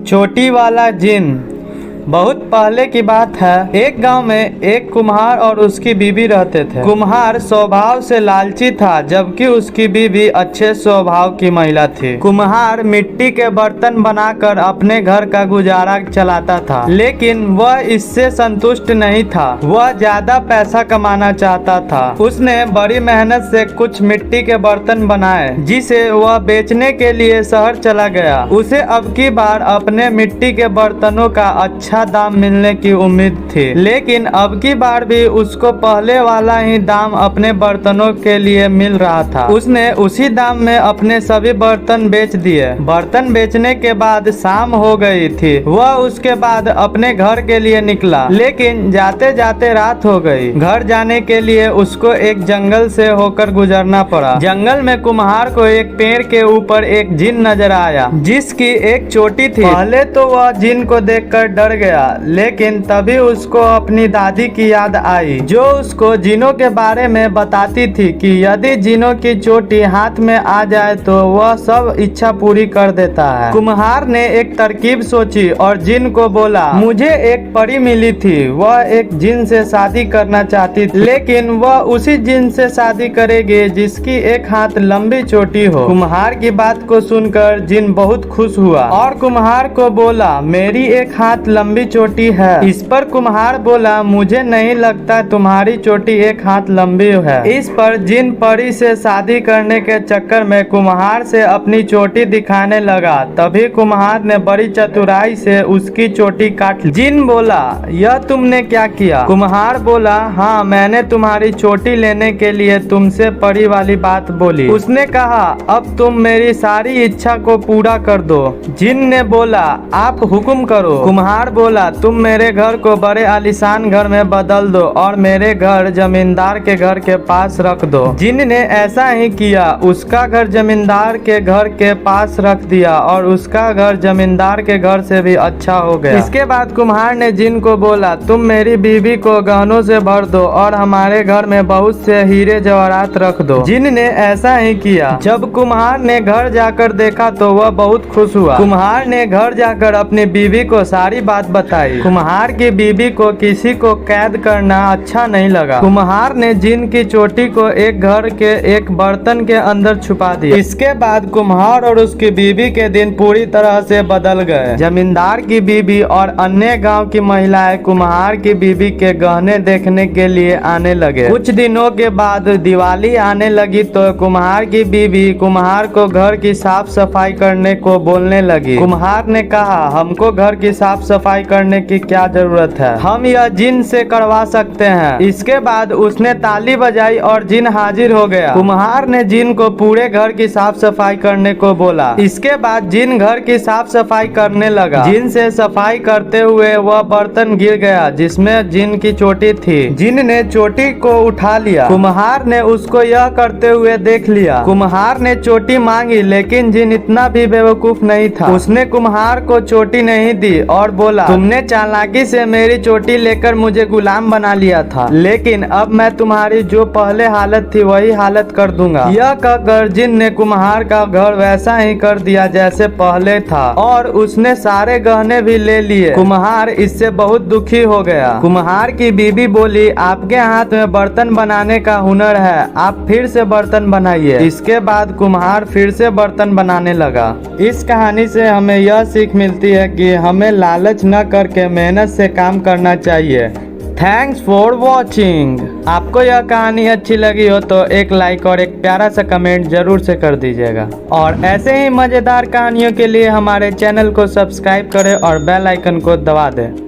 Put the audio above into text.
छोटी वाला जिन। बहुत पहले की बात है, एक गांव में एक कुम्हार और उसकी बीवी रहते थे। कुम्हार स्वभाव से लालची था, जबकि उसकी बीवी अच्छे स्वभाव की महिला थी। कुम्हार मिट्टी के बर्तन बनाकर अपने घर का गुजारा चलाता था, लेकिन वह इससे संतुष्ट नहीं था। वह ज्यादा पैसा कमाना चाहता था। उसने बड़ी मेहनत से कुछ मिट्टी के बर्तन बनाए, जिसे वह बेचने के लिए शहर चला गया। उसे अब की बार अपने मिट्टी के बर्तनों का अच्छा दाम मिलने की उम्मीद थी, लेकिन अब की बार भी उसको पहले वाला ही दाम अपने बर्तनों के लिए मिल रहा था। उसने उसी दाम में अपने सभी बर्तन बेच दिए। बर्तन बेचने के बाद शाम हो गई थी। वह उसके बाद अपने घर के लिए निकला, लेकिन जाते जाते रात हो गई। घर जाने के लिए उसको एक जंगल से होकर गुजरना पड़ा। जंगल में कुम्हार को एक पेड़ के ऊपर एक जिन नजर आया, जिसकी एक चोटी थी। पहले तो वह जिन को देखकर डर गया, लेकिन तभी उसको अपनी दादी की याद आई, जो उसको जिनों के बारे में बताती थी कि यदि जिनों की चोटी हाथ में आ जाए तो वह सब इच्छा पूरी कर देता है। कुम्हार ने एक तरकीब सोची और जिन को बोला, मुझे एक परी मिली थी, वह एक जिन से शादी करना चाहती थी, लेकिन वह उसी जिन से शादी करेगी जिसकी एक हाथ लंबी चोटी हो। कुम्हार की बात को सुनकर जिन बहुत खुश हुआ और कुम्हार को बोला, मेरी एक हाथ लंबी चोटी है। इस पर कुम्हार बोला, मुझे नहीं लगता तुम्हारी चोटी एक हाथ लंबी है। इस पर जिन परी से शादी करने के चक्कर में कुम्हार से अपनी चोटी दिखाने लगा। तभी कुम्हार ने बड़ी चतुराई से उसकी चोटी काट ली। जिन बोला, यह तुमने क्या किया? कुम्हार बोला, हाँ, मैंने तुम्हारी चोटी लेने के लिए तुमसे परी वाली बात बोली। उसने कहा, अब तुम मेरी सारी इच्छा को पूरा कर दो। जिन ने बोला, आप हुक्म करो। कुम्हार बोला, तुम मेरे घर को बड़े आलीशान घर में बदल दो और मेरे घर जमींदार के घर के पास रख दो। जिन ने ऐसा ही किया। उसका घर जमींदार के घर के पास रख दिया और उसका घर जमींदार के घर से भी अच्छा हो गया। इसके बाद कुम्हार ने जिन को बोला, तुम मेरी बीवी को गहनों से भर दो और हमारे घर में बहुत से हीरे जवाहरात रख दो। जिन ने ऐसा ही किया। जब कुम्हार ने घर जाकर देखा तो वह बहुत खुश हुआ। कुम्हार ने घर जाकर अपनी बीवी को सारी बात बताई। कुम्हार की बीवी को किसी को कैद करना अच्छा नहीं लगा। कुम्हार ने जिन की चोटी को एक घर के एक बर्तन के अंदर छुपा दिया। इसके बाद कुम्हार और उसकी बीवी के दिन पूरी तरह से बदल गए। जमींदार की बीवी और अन्य गांव की महिलाएं कुम्हार की बीवी के गहने देखने के लिए आने लगे। कुछ दिनों के बाद दिवाली आने लगी तो कुम्हार की बीवी कुम्हार को घर की साफ सफाई करने को बोलने लगी। कुम्हार ने कहा, हमको घर की साफ सफाई करने की क्या जरूरत है, हम यह जिन से करवा सकते हैं। इसके बाद उसने ताली बजाई और जिन हाजिर हो गया। कुम्हार ने जिन को पूरे घर की साफ सफाई करने को बोला। इसके बाद जिन घर की साफ सफाई करने लगा। जिन से सफाई करते हुए वह बर्तन गिर गया जिसमें जिन की चोटी थी। जिन ने चोटी को उठा लिया। कुम्हार ने उसको यह करते हुए देख लिया। कुम्हार ने चोटी मांगी, लेकिन जिन इतना भी बेवकूफ नहीं था। उसने कुम्हार को चोटी नहीं दी और बोला, तुमने चालाकी से मेरी चोटी लेकर मुझे गुलाम बना लिया था, लेकिन अब मैं तुम्हारी जो पहले हालत थी वही हालत कर दूंगा। यह कहकर जिन ने कुम्हार का घर वैसा ही कर दिया जैसे पहले था और उसने सारे गहने भी ले लिए। कुम्हार इससे बहुत दुखी हो गया। कुम्हार की बीवी बोली, आपके हाथ में बर्तन बनाने का हुनर है, आप फिर से बर्तन बनाइए। इसके बाद कुम्हार फिर से बर्तन बनाने लगा। इस कहानी से हमें यह सीख मिलती है कि हमें लालच न करके मेहनत से काम करना चाहिए। Thanks for watching. आपको यह कहानी अच्छी लगी हो तो एक लाइक और एक प्यारा सा कमेंट जरूर से कर दीजिएगा और ऐसे ही मजेदार कहानियों के लिए हमारे चैनल को सब्सक्राइब करें और बेल आइकन को दबा दें।